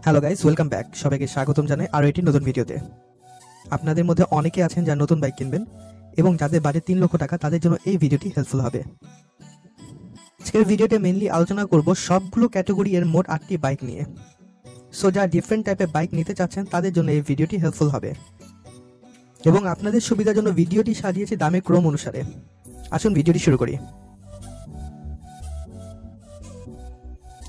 Hello guys, welcome back. সবাইকে স্বাগতম জানাই আরও একটি নতুন ভিডিওতে। আপনাদের মধ্যে অনেকে আছেন যারা নতুন বাইক কিনবেন এবং যাদের বাজেট 3 লক্ষ টাকা, তাদের জন্য এই ভিডিওটি হেল্পফুল হবে। আজকের ভিডিওতে মেইনলি আলোচনা করব সবগুলো ক্যাটাগরি এর মোট 8টি বাইক নিয়ে। সো যারা ডিফারেন্ট টাইপের বাইক নিতে চাচ্ছেন তাদের জন্য এই ভিডিওটি হেল্পফুল হবে এবং আপনাদের সুবিধার জন্য ভিডিওটি সাজিয়েছি দামের ক্রম অনুসারে। আসুন ভিডিওটি শুরু করি।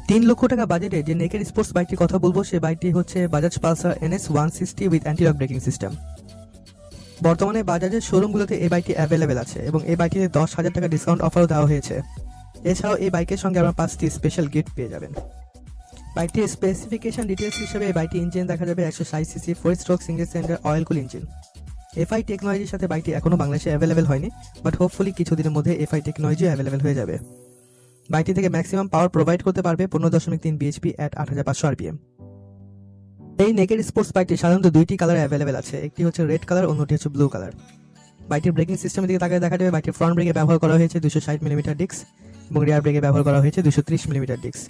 3 লক্ষ টাকা বাজেটে যে নেকেড স্পোর্টস বাইকটির কথা বলবো, সে বাইকটি হচ্ছে Bajaj Pulsar NS 160 with anti lock braking system. বর্তমানে বাজাজের শোরুমগুলোতে এই বাইকটি অ্যাভেলেবেল আছে এবং এই বাইকটিতে 10,000 টাকা ডিসকাউন্ট অফারও দেওয়া হয়েছে। এছাড়াও এই বাইকের সঙ্গে আপনারা 5টি স্পেশাল গিফট পেয়ে যাবেন। বাইকটির স্পেসিফিকেশন ডিটেলস হিসেবে এই বাইকটি ইঞ্জিন দেখা যাবে 160 CC 4 stroke single cylinder oil কুল ইঞ্জিন। FI টেকনোলজির সাথে বাইকটি এখনও বাংলাদেশে অ্যাভেলেবেল হয়নি, বাট হোপফুলি কিছুদিনের মধ্যে FI টেকনোলজি অ্যাভেলেবেল হয়ে যাবে। বাইকটি থেকে ম্যাক্সিমাম পাওয়ার প্রোভাইড করতে পারবে 15.3 bhp at 8500 rpm। এই নেকেড স্পোর্টস বাইকটি সাধারণত দুইটি কালার অ্যাভেলেবেল আছে, একটি হচ্ছে রেড কালার, অন্যটি হচ্ছে ব্লু কালার। বাইকটির ব্রেকিং সিস্টেমের দিকে তাকালে দেখা যাবে বাইকটির ফ্রন্ট ব্রেকে ব্যবহার করা হয়েছে 260 মিলিমিটার ডিস্ক এবং রিয়ার ব্রেকে ব্যবহার করা হয়েছে 230 মিলিমিটার ডিস্ক।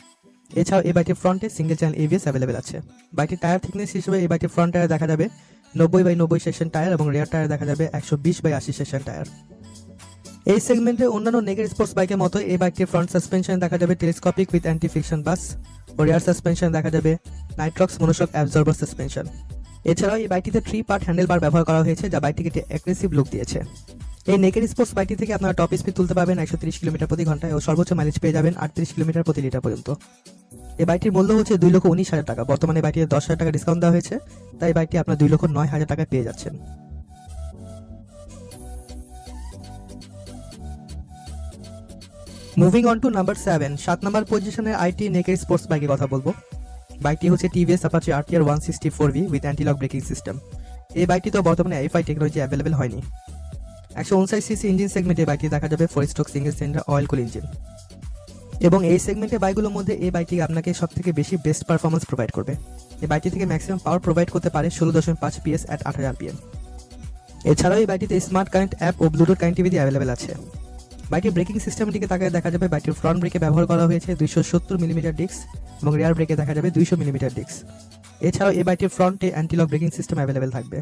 এছাড়াও এই বাইকটির ফ্রন্টে সিঙ্গেল চ্যানেল ABS অ্যাভেলেবেল আছে। বাইকটির টায়ার থিকনেস হিসেবে এই বাইকটির ফ্রন্ট টায়ার দেখা যাবে 90/90 সেকশন টায়ার এবং রিয়ার টায়ার দেখা যাবে 120/80 সেকশন টায়ার। এই সেগমেন্টে অন্যান্য নেকেড স্পোর্টস বাইকের মতো এই বাইকটির ফ্রন্ট সাসপেনশন দেখা যাবে telescopic with anti friction bush ও রিয়ার সাসপেনশন দেখা যাবে নাইট্রক্স মনোশক অ্যাবজর্বার সাসপেনশন। এছাড়াও এই বাইকটিতে 3 পার্ট হ্যান্ডেল বার ব্যবহার করা হয়েছে, যা বাইকটিকে একটি অ্যাগ্রেসিভ লুক দিয়েছে। এই নেকেড স্পোর্টস বাইকটি থেকে আপনারা টপ স্পিড তুলতে পারবেন 130 কিলোমিটার প্রতি ঘন্টায় ও সর্বোচ্চ মাইলেজ পেয়ে যাবেন 38 কিলোমিটার প্রতি লিটার পর্যন্ত। এই বাইকটির মূল্য হচ্ছে 2,19,000 টাকা। বর্তমানে বাইকটিতে 10,000 টাকা ডিসকাউন্ট দেওয়া হয়েছে, তাই বাইকটি আপনার 2,09,000 টাকায় পেয়ে যাচ্ছেন। মুভিং অন টু নাম্বার 7, 7 নম্বর পজিশনের আইটি নেকেড স্পোর্টস বাইকের কথা বলবো। বাইকটি হচ্ছে TVS Apache RTR 160 4V with anti lock braking system. এই বাইকটি তো বর্তমানে FI টেকনোলজি অ্যাভেলেবেল হয়নি। 159 সিসি ইঞ্জিন সেগমেন্টে বাইকটি দেখা যাবে 4 স্ট্রোক সিঙ্গেল সিলিন্ডার অয়েল কুল ইঞ্জিন এবং এই সেগমেন্টের বাইকগুলোর মধ্যে এই বাইকটি আপনাকে সবথেকে বেশি বেস্ট পারফরমেন্স প্রোভাইড করবে। এই বাইকটি থেকে ম্যাক্সিমাম পাওয়ার প্রোভাইড করতে পারে 16.5 PS at 8000 rpm। এছাড়াও এই বাইকটিতে স্মার্ট কারেন্ট অ্যাপ ও ব্লুটুথ কানেক্টিভিটি অ্যাভেলেবেল আছে। বাইকটির ব্রেকিং সিস্টেমের দিকে তাকালে দেখা যাবে বাইকটির ফ্রন্ট ব্রেকে ব্যবহার করা হয়েছে 270 মিলিমিটার ডিস্ক এবং রিয়ার ব্রেকে দেখা যাবে 200 মিলিমিটার ডিস্ক। এছাড়াও এই বাইকটির ফ্রন্টে anti lock braking system available থাকবে।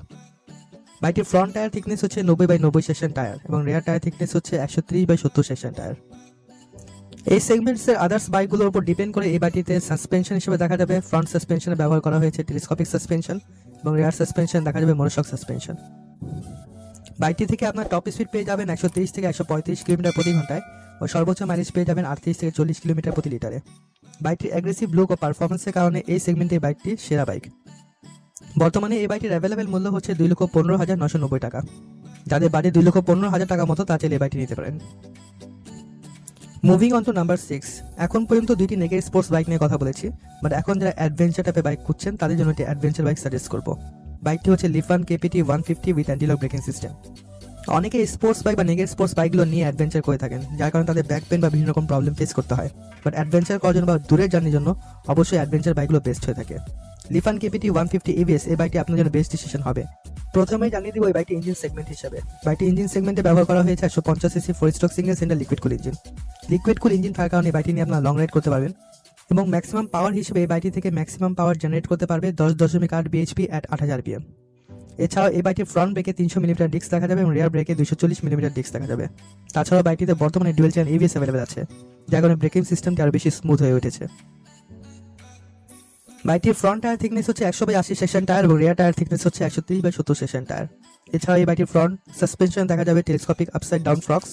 বাইকটির ফ্রন্ট টায়ার থিকনেস হচ্ছে 90/90 সেকশন টায়ার এবং রিয়ার টায়ার থিকনেস হচ্ছে 130/70 সেকশন টায়ার। এই সেগমেন্টসের আদার্স বাইকগুলোর উপর ডিপেন্ড করে এই বাইকটিতে সাসপেনশন হিসেবে দেখা যাবে ফ্রন্ট সাসপেনশনে ব্যবহার করা হয়েছে টেলিস্কোপিক সাসপেনশন এবং রিয়ার সাসপেনশন দেখা যাবে মনোশক সাসপেনশন। বাইকটি থেকে আপনার টপ স্পিড পেয়ে যাবেন 130 থেকে 135 কিলোমিটার প্রতি ঘন্টায় ও সর্বোচ্চ মাইলেজ পেয়ে যাবেন 38 থেকে 40 কিলোমিটার প্রতি লিটারে। বাইকটির অ্যাগ্রেসিভ লুক ও পারফরমেন্সের কারণে এই সেগমেন্টে বাইকটি সেরা বাইক। বর্তমানে এই বাইকটির অ্যাভেলেবেল মূল্য হচ্ছে 2,15,990 টাকা। যাদের বাজেট 2,15,000 টাকা মতো, তা চাইলে এই বাইকটি নিতে পারেন। মুভিং অন টু নাম্বার 6, এখন পর্যন্ত দুইটি নেকেড স্পোর্টস বাইক নিয়ে কথা বলেছি, বাট এখন যারা অ্যাডভেঞ্চার টাইপের বাইক খুঁজছেন তাদের জন্য একটি অ্যাডভেঞ্চার বাইক সাজেস্ট করবো। বাইকটি হচ্ছে লিফান KPT 150 with anti lock braking system. অনেকে স্পোর্টস বাইক বা নেকেড স্পোর্টস বাইকগুলো নিয়ে অ্যাডভেঞ্চার করে থাকেন, যার কারণে তাদের ব্যাক পেন বা বিভিন্ন রকম প্রবলেম ফেস করতে হয়। বাট অ্যাডভেঞ্চার করার জন্য বা দূরের জার্নির জন্য অবশ্যই অ্যাডভেঞ্চার বাইকগুলো বেস্ট হয়ে থাকে। লিফান KPT 150 ABS এই বাইকটি আপনার জন্য বেস্ট ডিসিশন হবে। প্রথমেই জানিয়ে দিব এই বাইকটি ইঞ্জিন সেগমেন্ট হিসেবে। বাইকটি ইঞ্জিন সেগমেন্টে ব্যবহার করা হয়েছে 150 CC 4 stroke single cylinder liquid কুল ইঞ্জিন। লিকুইড কুল ইঞ্জিন থাকার কারণে বাইকটি নিয়ে আপনার লং রাইড করতে পারবেন এবং ম্যাক্সিমাম পাওয়ার হিসেবে এই বাইকটি থেকে ম্যাক্সিমাম পাওয়ার জেনারেট করতে পারবে 10.8 bhp at 8000 rpm। এছাড়াও এই বাইকটির ফ্রন্ট ব্রেকে 300 মিলিমিটার ডিস্ক দেখা যাবে এবং রিয়ার ব্রেকে 240 মিলিমিটার ডিস্ক দেখা যাবে। তাছাড়াও বাইকটিতে বর্তমানে ডুয়েল চ্যানেল ABS অ্যাভেলেবেল আছে, যার কারণে ব্রেকিং সিস্টেমটি আরও বেশি স্মুথ হয়ে উঠেছে। বাইকটির ফ্রন্ট টায়ার থিকনেস হচ্ছে 100/80 সেকশন টায়ার এবং রিয়ার টায়ার থিকনেস হচ্ছে 130/70 সেকশন টায়ার। এছাড়াও এই বাইকটির ফ্রন্ট সাসপেনশন দেখা যাবে টেলিস্কোপিক আপসাইড ডাউন ফ্রক্স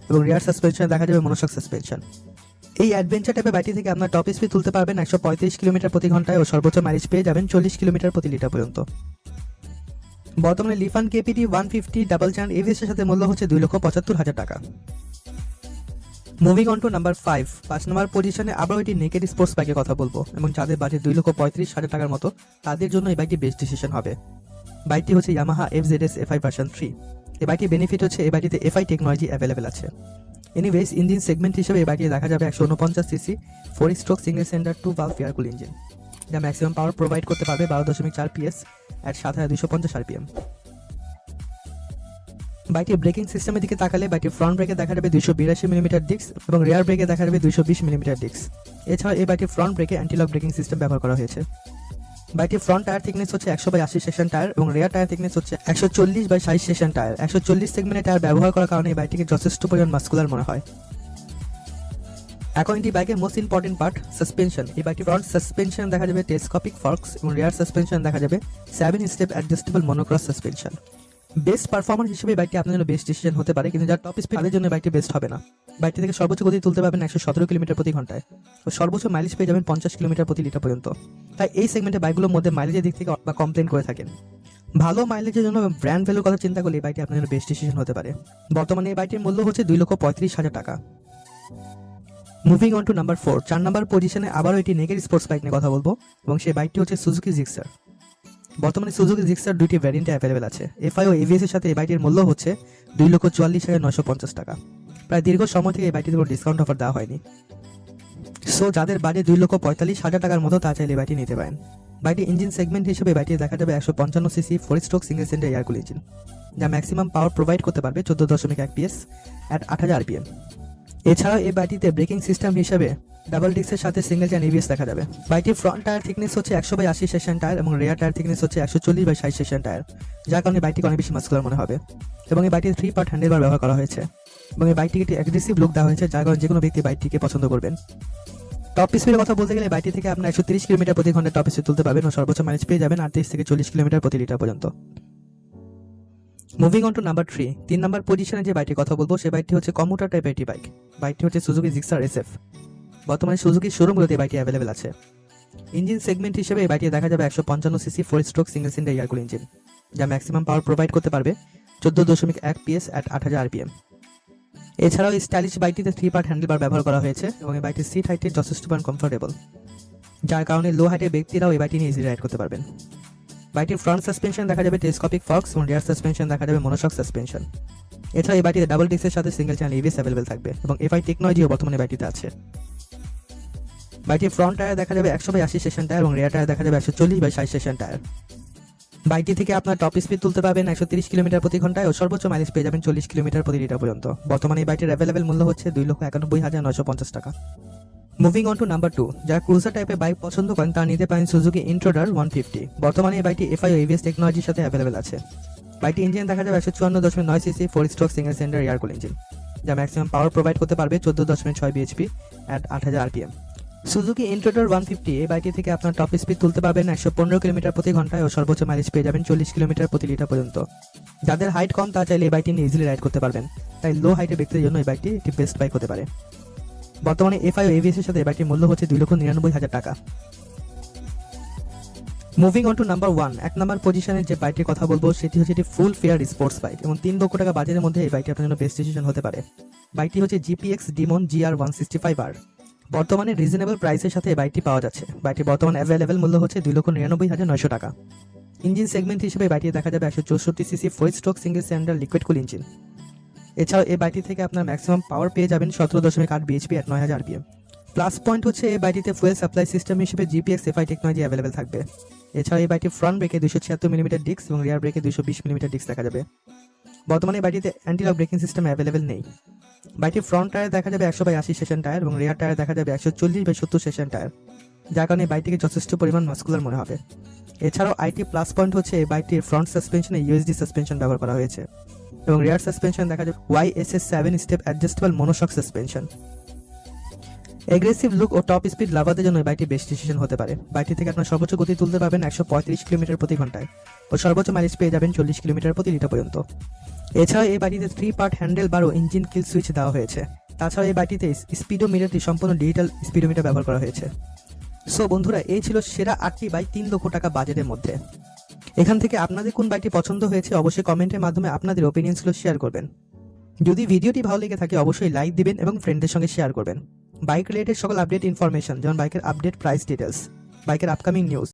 এবং রিয়ার সাসপেনশন দেখা যাবে মনোশক সাসপেনশন। এই অ্যাডভেঞ্চার টাইপের বাইকটি থেকে আপনার টপ স্পিড তুলতে পারবেন 135 কিলোমিটার প্রতি ঘন্টায় ও সর্বোচ্চ মাইলেজ পেয়ে যাবেন 40 কিলোমিটার প্রতি লিটার পর্যন্ত। বর্তমানে লিফান KPT 150 ডাবল চ্যানেল ABS এর সাথে মূল্য হচ্ছে 2,75,000 টাকা। মুভিং অন টু নাম্বার 5, 5 নম্বর পজিশনে আবারও একটি নেকেড স্পোর্টস বাইকের কথা বলবো এবং যাদের বাজেট 2,35,000 টাকার মতো, তাদের জন্য এই বাইকটি বেস্ট ডিসিশন হবে। বাইকটি হচ্ছে Yamaha FZS FI ভার্সন 3। এই বাইকটির বেনিফিট হচ্ছে এই বাইকটিতে FI টেকনোলজি অ্যাভেলেবেল আছে। এনিওয়েজ, ইঞ্জিন সেগমেন্ট হিসেবে এই বাইকটি দেখা যাবে 149 CC 4 stroke single cylinder 2 valve air কুল ইঞ্জিন, যা ম্যাক্সিমাম পাওয়ার প্রোভাইড করতে পারবে 12.4 PS at 7250 rpm। বাইকটির ব্রেকিং সিস্টেমের দিকে তাকালে বাইকটির ফ্রন্ট ব্রেকে দেখা যাবে 282 মিলিমিটার ডিস্ক এবং রিয়ার ব্রেকে দেখা যাবে 220 মিলিমিটার ডিস্ক। এছাড়া এই বাইকটির ফ্রন্ট ব্রেকে অ্যান্টি-লক ব্রেকিং সিস্টেম ব্যবহার করা হয়েছে। বাইকটির ফ্রন্ট টায়ার থিকনেস হচ্ছে 100/80 সেকশন টায়ার এবং রেয়ার টায়ার থিকনেস হচ্ছে 140/60 সেকশন টায়ার। 140 সেগমেন্টের টায়ার ব্যবহার করার কারণে এই বাইকটিকে যথেষ্ট পরিমাণ মাস্কুলার মনে হয়। এখন এটি বাইকের মোস্ট ইম্পর্টেন্ট পার্ট, সাসপেনশন। এই বাইকটির ফ্রন্ট সাসপেনশন দেখা যাবে টেলিস্কোপিক ফর্কস এবং রিয়ার সাসপেনশন দেখা যাবে 7 step adjustable monocross suspension. Best performance হিসেবে এই বাইকটি আপনার জন্য বেস্ট ডিসিশন হতে পারে, কিন্তু যার টপ স্পিড তাদের জন্য বাইকটি বেস্ট হবে না। বাইকটি থেকে সর্বোচ্চ গতি তুলতে পারবেন 117 কিলোমিটার প্রতি ঘন্টায় ও সর্বোচ্চ মাইলেজ পেয়ে যাবেন 50 কিলোমিটার প্রতি লিটার পর্যন্ত। তাই এই সেগমেন্টে বাইকগুলোর মধ্যে মাইলেজের দিক থেকে বা কমপ্লেন করে থাকেন। ভালো মাইলেজের জন্য ব্র্যান্ড ভ্যালুর কথা চিন্তা করলে এই বাইকটি আপনার জন্য বেস্ট ডিসিশন হতে পারে। বর্তমানে এই বাইকটির মূল্য হচ্ছে 2,35,000 টাকা। মুভিং অন টু নাম্বার 4, 4 নম্বর পজিশনে আবারও এটি নেকেড স্পোর্টস বাইক নিয়ে কথা বলবো এবং সেই বাইকটি হচ্ছে সুজুকি জিক্সার। বর্তমানে সুজুকি জিক্সার দুইটি ভ্যারিয়েন্টে অ্যাভেলেবেল আছে। এফআই ও এভিএস এর সাথে এই বাইকটির মূল্য হচ্ছে 2,44,950 টাকা। প্রায় দীর্ঘ সময় থেকে এই বাইকটিতে কোনো ডিসকাউন্ট অফার দেওয়া হয়নি। সো যাদের বাজেট 2,45,000 টাকার মতো তা চাইলে এই বাইকটি নিতে পারেন। বাইকটি ইঞ্জিন সেগমেন্ট হিসেবে বাইকটি দেখা যাবে 155 CC 4 stroke single cylinder air কুল ইঞ্জিন, যা ম্যাক্সিমাম পাওয়ার প্রোভাইড করতে পারবে 14.1 PS অ্যাট 8000 RPM। এছাড়াও এই বাইকটিতে ব্রেকিং সিস্টেম হিসেবে ডাবল ডিস্কের সাথে সিঙ্গেল চেইন এবিএস দেখা যাবে। বাইকটির ফ্রন্ট টায়ার থিকনেস হচ্ছে 100/80 সেকশন টায়ার এবং রিয়ার টায়ার থিকনেস হচ্ছে 140/60 সেকশন টায়ার, যার কারণে বাইকটিকে অনেক বেশি মাস্কুলার মনে হবে। এবং এই বাইকটির 3 পার্ট হ্যান্ডেলবার ব্যবহার করা হয়েছে এবং এই বাইকটিকে একটি অ্যাগ্রেসিভ লুক দেওয়া হয়েছে, যার কারণে যে কোনো ব্যক্তি বাইকটিকে পছন্দ করবেন। টপ স্পিডের কথা বলতে গেলে বাইকটি থেকে আপনার 130 কিলোমিটার প্রতি ঘন্টায় টপ স্পিড তুলতে পারবেন ও সর্বোচ্চ মাইলেজ পেয়ে যাবেন 38 থেকে 40 কিলোমিটার প্রতি লিটার পর্যন্ত। মুভিং অন টু নাম্বার 3, 3 নম্বর পজিশনে যে বাইকটির কথা বলবো সেই বাইকটি হচ্ছে কম্যুটার টাইপের একটি বাইক। বাইকটি হচ্ছে সুজুকি জিক্সার SF। বর্তমানে সুজুকির শোরুমগুলোতে এই বাইকটি অ্যাভেলেবেল আছে। ইঞ্জিন সেগমেন্ট হিসেবে এই বাইকটি দেখা যাবে 155 CC 4 stroke single cylinder air কুল ইঞ্জিন, যা ম্যাক্সিমাম পাওয়ার প্রোভাইড করতে পারবে 14.1 PS অ্যাট 8000 RPM। এছাড়াও এই স্টাইলিশ বাইকটিতে 3 পার্ট হ্যান্ডেলবার ব্যবহার করা হয়েছে এবং এই বাইকটির সিট হাইটে যথেষ্ট কমফোর্টেবল, যার কারণে লো হাইটের ব্যক্তিরাও এই বাইকটি নিয়ে ইজিলি রাইড করতে পারবেন। বাইকটির ফ্রন্ট সাসপেনশন দেখা যাবে টেলিস্কোপিক ফর্কস এবং রিয়ার সাসপেনশন দেখা যাবে মনোশক সাসপেনশন। এছাড়া এই বাইকটিতে ডাবল ডিস্কের সাথে সিঙ্গেল চ্যানেল এবিএস অ্যাভেলেবেল থাকবে এবং এফআই টেকনোলজিও বর্তমানে বাইকটিতে আছে। বাইকটির ফ্রন্ট টায়ার দেখা যাবে 100/80 সেকশন টায়ার এবং রিয়ার টায়ার দেখা যাবে 140/60 সেকশন টায়ার। বাইকটি থেকে আপনার টপ স্পিড তুলতে পারবেন 130 কিলোমিটার প্রতি ঘন্টায় ও সর্বোচ্চ মাইলেজ পেয়ে যাবেন 40 কিলোমিটার প্রতি লিটার পর্যন্ত। বর্তমানে এই বাইকটির অ্যাভেলেবেল মূল্য হচ্ছে 2,91,950 টাকা। মুভিং অন টু নাম্বার 2, যারা ক্রুজার টাইপের বাইক পছন্দ করেন তারা নিতে পারেন সুজুকি ইন্ট্রোডার 150। বর্তমানে এই বাইকটি এফআই ও এবিএস টেকনোলজির সাথে অ্যাভেলেবেল আছে। বাইকটি ইঞ্জিন দেখা যাবে 154.9 CC 4 stroke single cylinder air কুল ইঞ্জিন, যা ম্যাক্সিমাম পাওয়ার প্রোভাইড করতে পারবে 14.6 bhp at 8000 RPM। Suzuki Intruder 150 এই বাইকটি থেকে আপনার টপ স্পিড তুলতে পারবেন 115 কিলোমিটার প্রতি ঘন্টায় ও সর্বোচ্চ মাইলেজ পেয়ে যাবেন 40 কিলোমিটার প্রতি লিটার পর্যন্ত। যাদের হাইট কম তারা চাইলে এই বাইকটি নিয়ে ইজিলি রাইড করতে পারবেন, তাই লো হাইটের ব্যক্তিদের জন্য এই বাইকটি একটি বেস্ট বাইক হতে পারে। বর্তমানে এফআই ও এভিএস এর সাথে এই বাইকটির মূল্য হচ্ছে 2,99,000 টাকা। মুভিং অন টু নাম্বার 1, 1 নম্বর পজিশনে যে বাইকটির কথা বলবো সেটি হচ্ছে একটি ফুল ফেয়ার স্পোর্টস বাইক এবং 3 লক্ষ টাকা বাজেটের মধ্যে এই বাইকটি আপনার জন্য বেস্ট ডিসিশন হতে পারে। বাইকটি হচ্ছে GPX Demon GR 165R। বর্তমানে রিজনেবল প্রাইসের সাথে এই বাইকটি পাওয়া যাচ্ছে। বাইকটির বর্তমান অ্যাভেলেবেল মূল্য হচ্ছে 2,99,900 টাকা। ইঞ্জিন সেগমেন্ট হিসেবে বাইকটি দেখা যাবে 164 CC 4 stroke single cylinder liquid কুল ইঞ্জিন। এছাড়াও এই বাইকটি থেকে আপনার ম্যাক্সিমাম পাওয়ার পেয়ে যাবেন 17.8 bhp at 9000 RPM। Plus point হচ্ছে এই বাইকটিতে ফুয়েল সাপ্লাই সিস্টেম হিসেবে GPX FI টেকনোলজি অ্যাভেলেবেল থাকবে। এছাড়া এই বাইকটির ফ্রন্ট ব্রেকে 276 মিলিমিটার ডিস্ক এবং রিয়ার ব্রেকে 220 মিলিমিটার ডিস্ক দেখা যাবে। বর্তমানে এই বাইকটিতে অ্যান্টি-লক ব্রেকিং সিস্টেম অ্যাভেলেবেল নেই। বাইকটির ফ্রন্ট টায়ার দেখা যাবে 100/80 সেকশন টায়ার এবং রিয়ার টায়ার দেখা যাবে 140/70 সেকশন টায়ার, যার কারণে বাইকটিকে যথেষ্ট পরিমাণ মাস্কুলার মনে হবে। এছাড়াও আইটি প্লাস পয়েন্ট হচ্ছে এই বাইকটির ফ্রন্ট সাসপেনশনে USD সাসপেনশন ব্যবহার করা হয়েছে এবং রিয়ার সাসপেনশন দেখা যাবে YSS 7 step adjustable monoshock suspension. Aggressive look ও টপ স্পিড লাভারদের জন্য এই বাইকটি বেস্ট ডিসিশন হতে পারে। বাইকটি থেকে আপনার সর্বোচ্চ গতি তুলতে পারবেন 135 কিলোমিটার প্রতি ঘন্টায় ও সর্বোচ্চ মাইলেজ পেয়ে যাবেন 40 কিলোমিটার প্রতি লিটার পর্যন্ত। এছাড়াও এই বাইকটিতে 3 পার্ট হ্যান্ডেল বার ও ইঞ্জিন কিল সুইচ দেওয়া হয়েছে। তাছাড়া এই বাইকটিতে স্পিডোমিটারটি সম্পূর্ণ ডিজিটাল স্পিডোমিটার ব্যবহার করা হয়েছে। সো বন্ধুরা, এই ছিল সেরা 8টি বাইক 3 লক্ষ টাকা বাজেটের মধ্যে। এখান থেকে আপনাদের কোন বাইকটি পছন্দ হয়েছে অবশ্যই কমেন্টের মাধ্যমে আপনাদের ওপিনিয়নসগুলো শেয়ার করবেন। যদি ভিডিওটি ভালো লেগে থাকে অবশ্যই লাইক দিবেন এবং ফ্রেন্ডদের সঙ্গে শেয়ার করবেন। বাইক রিলেটেড সকল আপডেট ইনফরমেশন যেমন বাইকের আপডেট প্রাইস ডিটেলস, বাইকের আপকামিং নিউজ